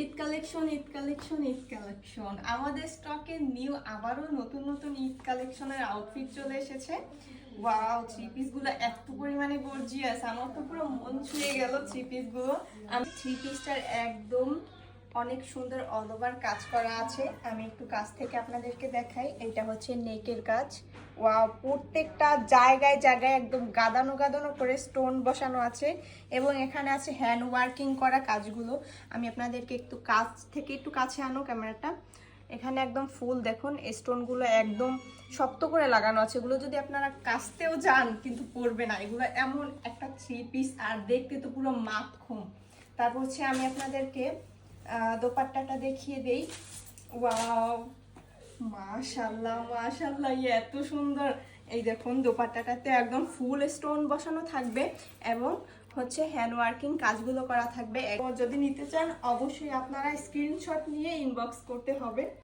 Eid collection Eid collection Eid collection আমাদের স্টকে new আবারও নতুন নতুন ঈদ কালেকশনের আউটফিট চলে এসেছে। ওয়াও, থ্রি পিস গুলো এত পরিমাণে গর্জিয়াস, আমার তো পুরো মন ছুঁয়ে গেল থ্রি পিস গুলো। আমি থ্রি পিসটার একদম অনেক সুন্দর অল ওভার কাজ করা আছে। আমি একটু কাছ থেকে আপনাদেরকে দেখাই। এটা হচ্ছে নেকের কাজ। ওয়াও, প্রত্যেকটা জায়গায় জায়গায় একদম গাদানো গাদানো করে স্টোন বসানো আছে এবং এখানে আছে হ্যান্ড ওয়ার্কিং করা কাজগুলো। আমি আপনাদেরকে একটু কাছ থেকে একটু কাছে আনো ক্যামেরাটা। এখানে একদম ফুল দেখুন, স্টোনগুলো একদম শক্ত করে লাগানো আছে। এগুলো যদি আপনারা কাচতেও যান কিন্তু পরবে না। এগুলো এমন একটা থ্রি পিস, আর দেখতে তো পুরো মাখন। তারপর হচ্ছে আমি আপনাদেরকে দোপাট্টাটা দেখিয়ে দেই। ওয়াও, মাশাআল্লাহ মাশাআল্লাহ, এত সুন্দর। এই দেখুন দোপাট্টাটাতে একদম ফুল স্টোন বসানো থাকবে এবং হচ্ছে হ্যান্ড ওয়ার্কিং কাজগুলো করা থাকবে। যদি নিতে চান অবশ্যই আপনারা স্ক্রিনশট নিয়ে ইনবক্স করতে হবে।